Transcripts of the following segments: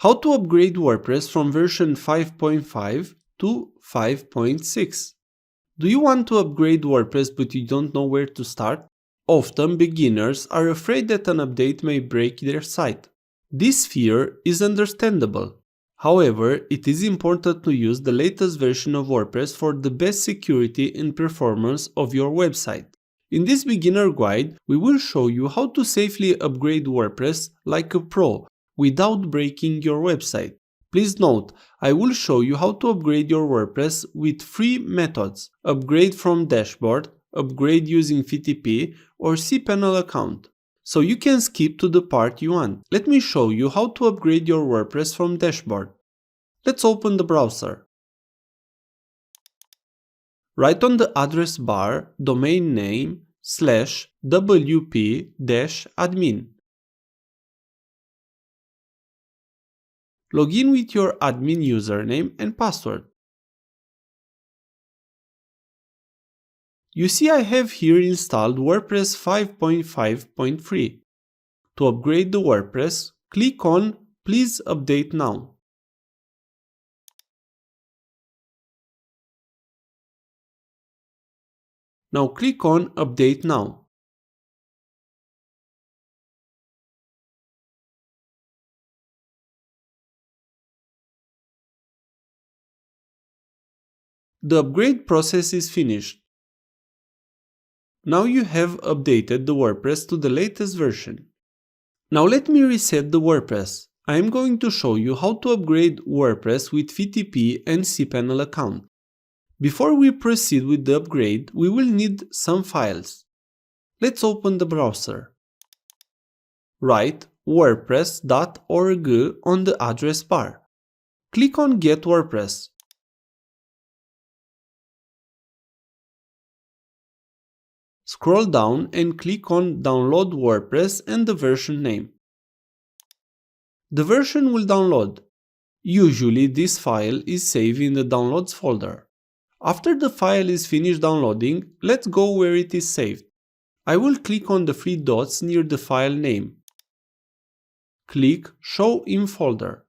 How to upgrade WordPress from version 5.5 to 5.6. Do you want to upgrade WordPress but you don't know where to start? Often beginners are afraid that an update may break their site. This fear is understandable. However, it is important to use the latest version of WordPress for the best security and performance of your website. In this beginner guide, we will show you how to safely upgrade WordPress like a pro without breaking your website. Please note, I will show you how to upgrade your WordPress with three methods: upgrade from dashboard, upgrade using Vtp, or cPanel account. So you can skip to the part you want. Let me show you how to upgrade your WordPress from dashboard. Let's open the browser. Write on the address bar domain name /wp-admin. Log in with your admin username and password. You see I have here installed WordPress 5.5.3. To upgrade the WordPress, click on Please Update Now. Now click on Update Now. The upgrade process is finished. Now you have updated the WordPress to the latest version. Now let me reset the WordPress. I am going to show you how to upgrade WordPress with Vtp and cPanel account. Before we proceed with the upgrade, we will need some files. Let's open the browser. Write wordpress.org on the address bar. Click on Get WordPress. Scroll down and click on Download WordPress and the version name. The version will download. Usually this file is saved in the Downloads folder. After the file is finished downloading, let's go where it is saved. I will click on the three dots near the file name. Click Show in Folder.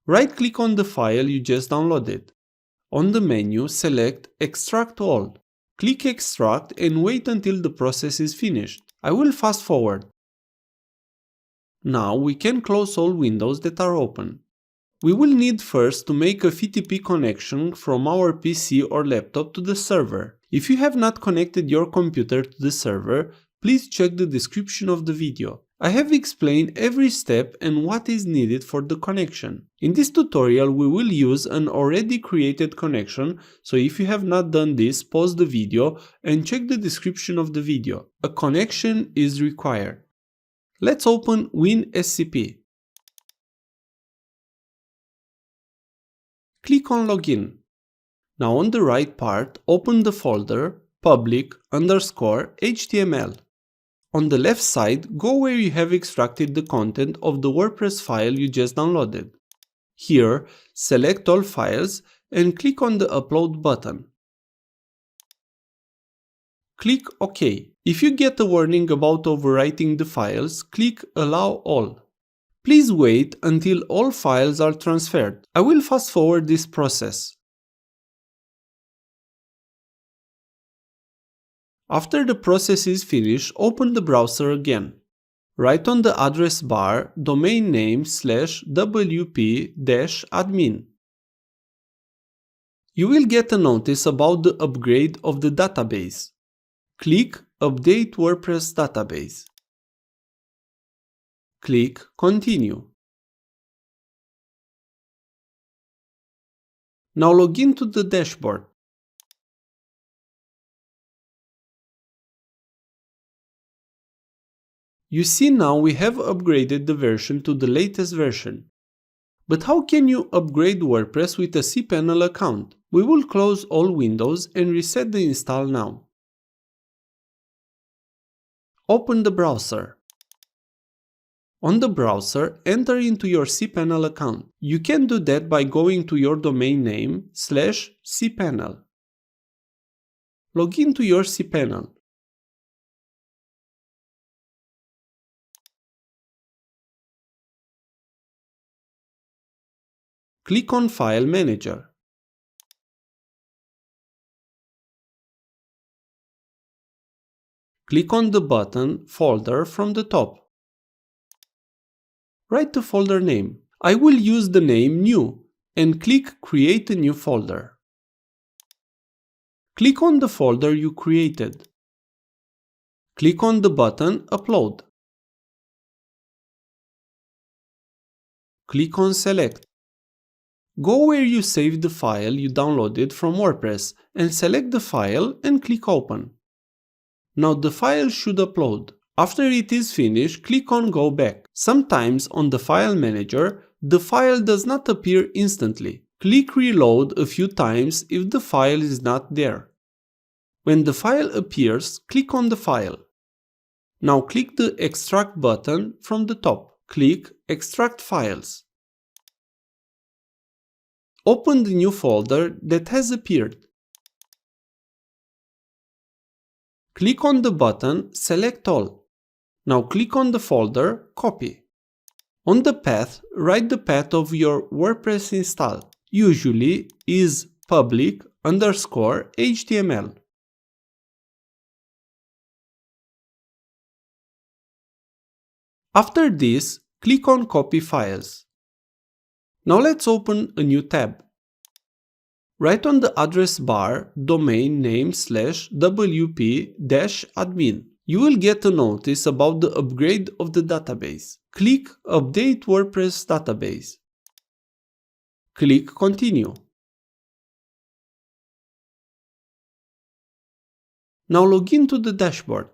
Right-click on the file you just downloaded. On the menu, select Extract All. Click Extract and wait until the process is finished. I will fast forward. Now we can close all windows that are open. We will need first to make a Vtp connection from our PC or laptop to the server. If you have not connected your computer to the server, please check the description of the video. I have explained every step and what is needed for the connection. In this tutorial we will use an already created connection, so if you have not done this, pause the video and check the description of the video. A connection is required. Let's open WinSCP. Click on Login. Now on the right part, open the folder public_html. On the left side, go where you have extracted the content of the WordPress file you just downloaded. Here, select all files and click on the Upload button. Click OK. If you get a warning about overwriting the files, click Allow All. Please wait until all files are transferred. I will fast forward this process. After the process is finished, open the browser again. Write on the address bar domain name /wp-admin. You will get a notice about the upgrade of the database. Click Update WordPress Database. Click Continue. Now log in to the dashboard. You see now we have upgraded the version to the latest version. But how can you upgrade WordPress with a cPanel account? We will close all windows and reset the install now. Open the browser. On the browser, enter into your cPanel account. You can do that by going to your domain name /cPanel. Log into your cPanel. click on File Manager. Click on the button Folder from the top. Write the folder name. I will use the name New and click Create a new folder. Click on the folder you created. Click on the button Upload. Click on Select. Go where you saved the file you downloaded from WordPress and select the file and click Open. Now the file should upload. After it is finished, click on Go Back. Sometimes on the File Manager, the file does not appear instantly. Click Reload a few times if the file is not there. When the file appears, click on the file. Now click the Extract button from the top. Click Extract Files. Open the new folder that has appeared. Click on the button Select All. Now click on the folder Copy. On the path, write the path of your WordPress install. Usually is public_HTML. After this, click on Copy Files. Now let's open a new tab. Write on the address bar domain name /wp-admin. You will get a notice about the upgrade of the database. Click Update WordPress Database. Click Continue. Now log in to the dashboard.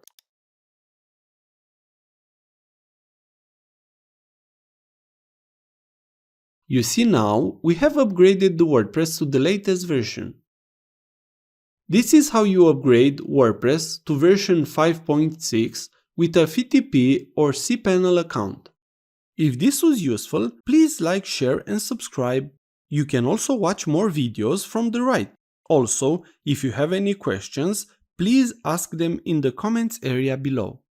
You see now we have upgraded the WordPress to the latest version. This is how you upgrade WordPress to version 5.6 with a Vtp or cPanel account. If this was useful, please like, share and subscribe. You can also watch more videos from the right. Also, if you have any questions, please ask them in the comments area below.